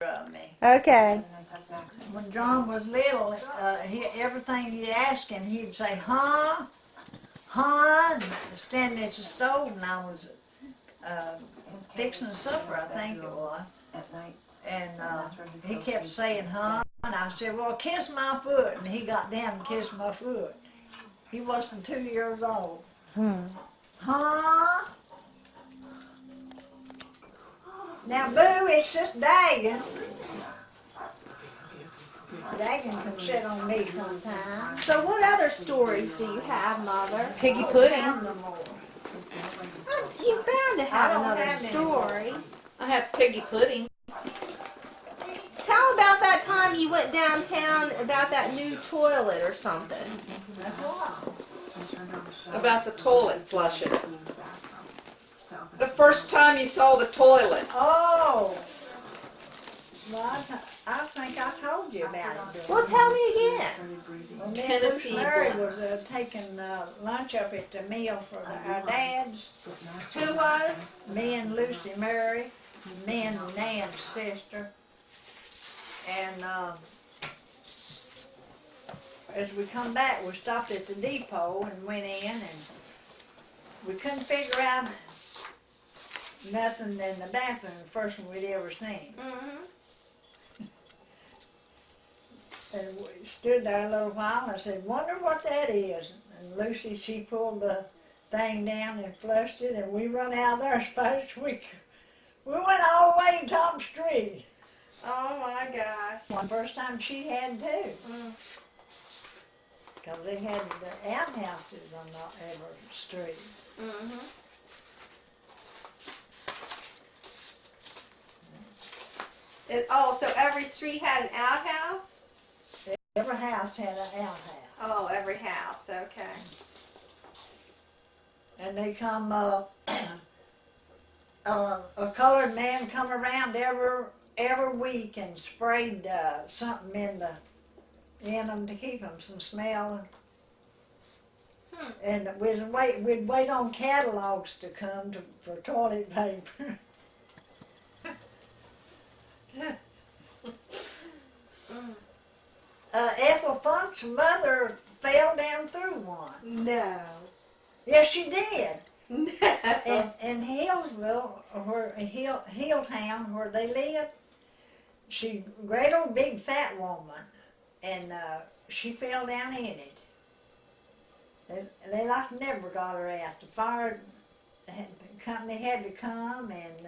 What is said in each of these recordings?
of me. Okay. When John was little, everything you asked him, he'd say, huh? Huh? And standing at the stove, and I was fixing supper, I think it was. And he kept saying, huh? And I said, well, kiss my foot. And he got down and kissed my foot. He wasn't 2 years old. Huh? Now, Boo, it's just Dagan. Dagan can sit on me sometimes. So what other stories do you have, Mother? Piggy pudding. No more. You're bound to I have don't another have any story. I have piggy pudding. Tell about that time you went downtown about that new toilet or something. That's what. About the toilet flushing. The first time you saw the toilet. Oh. Well, I think I told you about it. Well, tell me again. Well, me and Tennessee Lucy Murray boy. was taking lunch up at the meal for our dads. Who was? Me and Lucy Murray, me and Nan's sister. And as we come back, we stopped at the depot and went in, and we couldn't figure out nothing in the bathroom, the first one we'd ever seen. Mm-hmm. And we stood there a little while, and I said, wonder what that is. And Lucy, she pulled the thing down and flushed it, and we run out of there as fast as we went all the way to Top Street. Oh my gosh. The first time she had too. Mm. Because they had the outhouses on every street. Mm-hmm. So every street had an outhouse? Every house had an outhouse. Oh, every house, okay. And they come, a colored man come around every week and sprayed something in them to keep them from smelling. And we'd wait on catalogs to come for toilet paper. Ethel Funk's mother fell down through one. No. Yes, she did. No. In Hillsville, Hilltown, where they lived, she great old big fat woman, and she fell down in it. They like never got her out. The fire company had to come and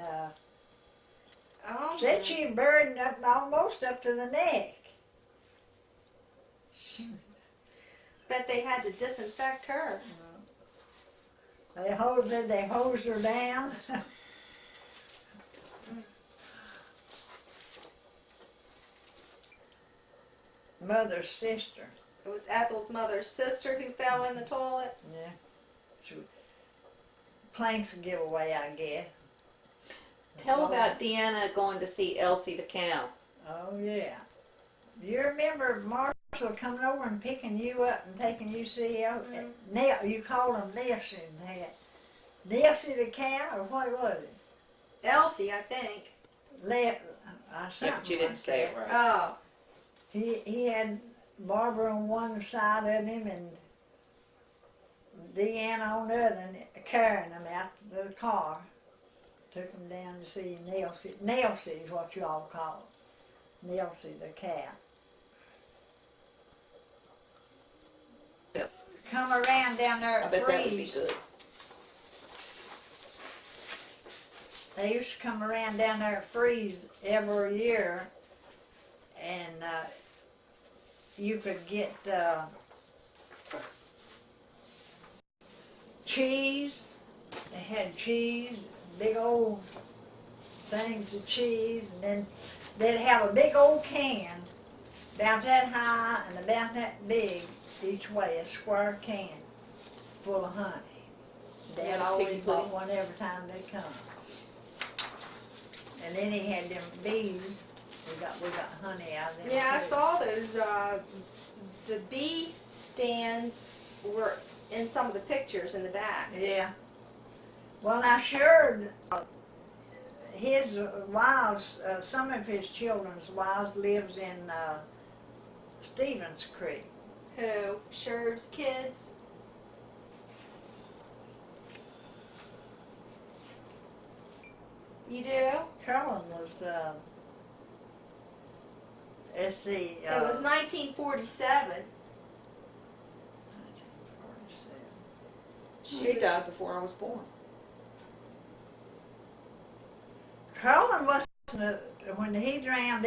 said she had buried up almost up to the neck. Bet they had to disinfect her. They hosed her down. Mother's sister. It was Ethel's mother's sister who fell in the toilet. Yeah. Planks giveaway, I guess. Tell about Deanna going to see Elsie the cow. Oh, yeah. You remember Marshall coming over and picking you up and taking you to see you called him Nelsie and that. Nelsie the cow, or what was it? Elsie, I think. Yeah, but you didn't say it right. Oh. He had Barbara on one side of him and Deanna on the other, and carrying them out to the car. Took them down to see Nelsie. Nelsie is what you all call it. Nelsie the cat. Come around down there I at bet that would be Freeze. good. They used to come around down there at Freeze every year, and you could get cheese. They had cheese, big old things of cheese, and then they'd have a big old can, about that high and about that big each way, a square can full of honey. Dad Yeah, always piggy bought pudding. one every time they come. And then he had them bees. We got honey out of them. Yeah, I too. saw those. The bee stands were in some of the pictures in the back. Yeah. Well, now sure, his wives, some of his children's wives lives in Stevens Creek. Who? Sher's kids? You do? Carolyn was, let's see. It was 1947. He died before I was born. Carolyn wasn't, when he drowned,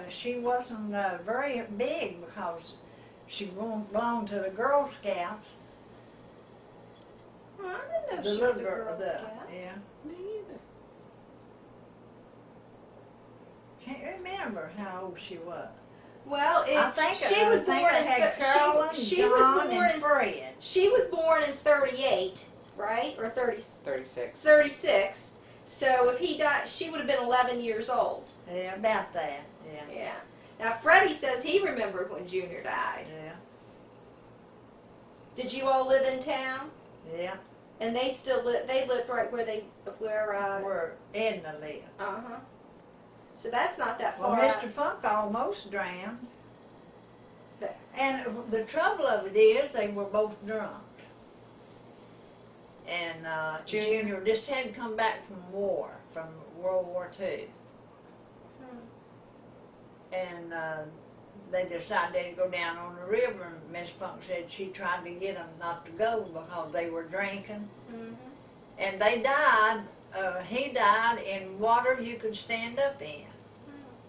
she wasn't very big because she belonged to the Girl Scouts. Oh, I didn't know The she was a little Girl Scout. Yeah. Me either. Can't remember how old she was. Well, I think she was born I in had Carolyn, she was John, born and in Fred. she was born in 38, right? Or 36. 36. So if he died, she would have been 11 years old. Yeah, about that. Yeah. Yeah. Now Freddie says he remembered when Junior died. Yeah. Did you all live in town? Yeah. And they still live. They lived right where Where Edna lived. Uh-huh. So that's not that Well, far. Mr. Funk almost drowned. The- And the trouble of it is, they were both drunk. And Junior just had come back from war, from World War II. And they decided they'd go down on the river, and Miss Funk said she tried to get them not to go because they were drinking. Mm-hmm. And they died, he died in water you could stand up in.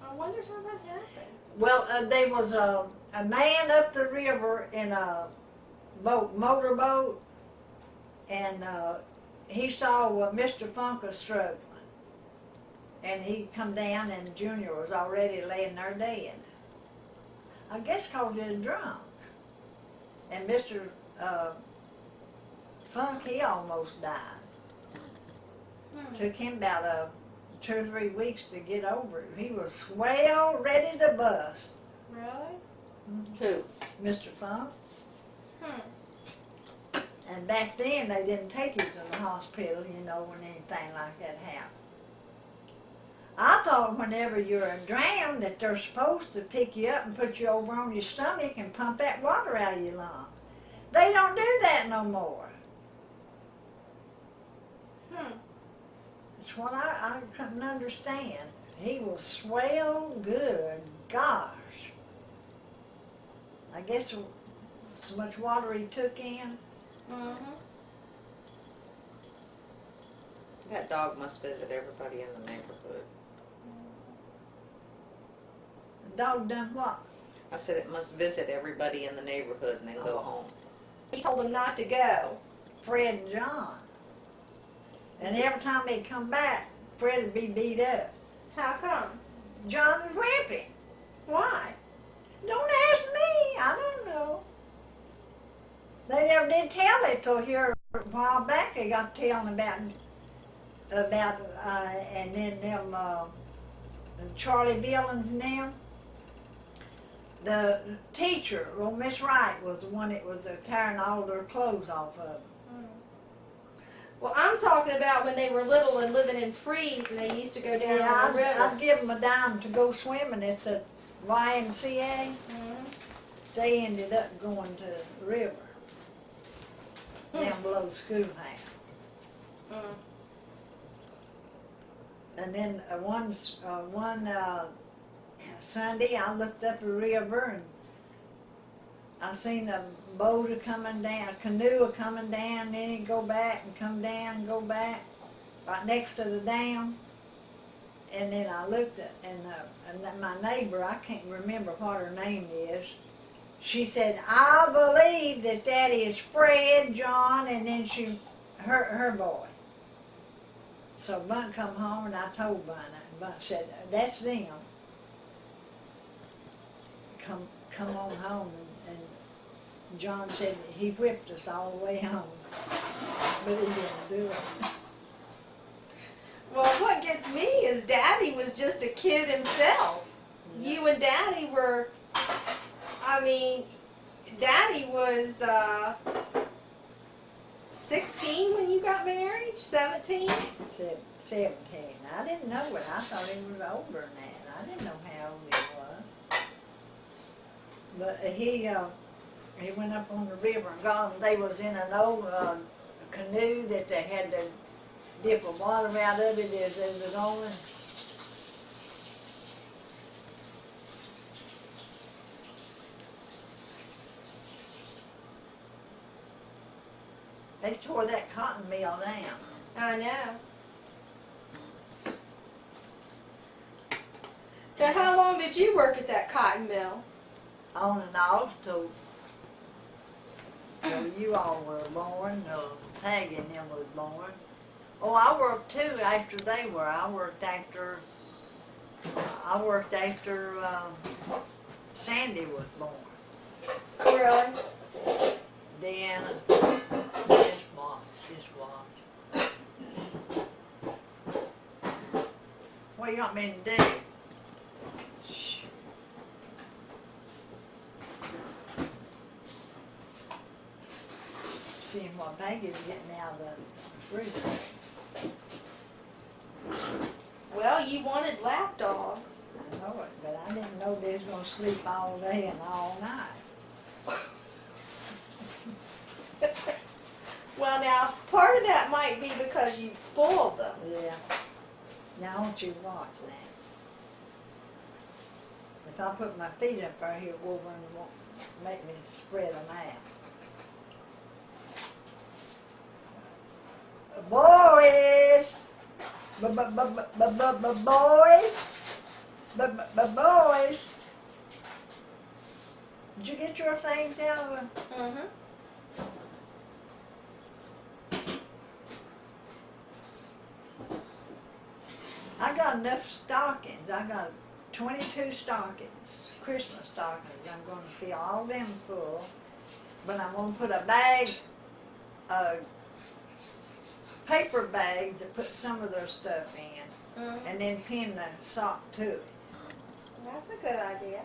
I wonder how that happened. Well, there was a man up the river in a motorboat, and he saw Mr. Funk was struggling. And he come down, and Junior was already laying there dead. I guess 'cause he was drunk. And Mr. Funk, he almost died. Took him about 2 or 3 weeks to get over it. He was swell, ready to bust. Really? Who? Mr. Funk. Hmm. And back then, they didn't take you to the hospital, when anything like that happened. I thought whenever you're drowned that they're supposed to pick you up and put you over on your stomach and pump that water out of your lungs. They don't do that no more. That's what I couldn't understand. He was swell good. Gosh. I guess so much water he took in. Mm-hmm. That dog must visit everybody in the neighborhood. The dog done what? I said it must visit everybody in the neighborhood and then go home. He told him not to go. Fred and John. And every time they'd come back, Fred would be beat up. How come? John would whip him. Why? Don't ask me. I don't know. They never did tell it till here a while back. They got telling about and then them Charlie Billings and them. The teacher, well, Miss Wright was the one that was tearing all their clothes off of them. Well, I'm talking about when they were little and living in Freeze, and they used to go down Yeah, the river. I'd give them a dime to go swimming at the YMCA. Mhm. They ended up going to the river down below the schoolhouse. Mm. And then one Sunday, I looked up the river and I seen a boat coming down, a canoe coming down, then it'd go back and come down and go back, right next to the dam. And then I looked at, and my neighbor, I can't remember what her name is, she said, I believe that is Fred, John, and then her boy. So Bunt come home and I told Bunt, and Bunt said, that's them. Come on home, and John said he whipped us all the way home, but he didn't do it. Well, what gets me is Daddy was just a kid himself. Yeah. You and Daddy were, Daddy was 16 when you got married? 17? 17. I didn't know it. I thought he was older than that. I didn't know how old he was. But he went up on the river and got them. They was in an old canoe that they had to dip the water out of it as they was going. They tore that cotton mill down. I know. So how long did you work at that cotton mill? On and off till you all were born, or Peggy and them was born. Oh, I worked too after they were. I worked after Sandy was born. Really? Deanna, just watch. What do you want me to do? Shh. Seeing what Peggy's getting out of the refrigerator. Well, you wanted lap dogs. I know it, but I didn't know they was gonna sleep all day and all night. Well, now, part of that might be because you've spoiled them. Yeah. Now, I want you to watch that. If I put my feet up right here, Wolverine won't make me spread them out. Boys! Boys! Did you get your things out? Mm-hmm. I got enough stockings. I got 22 stockings, Christmas stockings. I'm going to fill all them full, but I'm going to put a bag, a paper bag to put some of their stuff in, Mm-hmm. and then pin the sock to it. That's a good idea.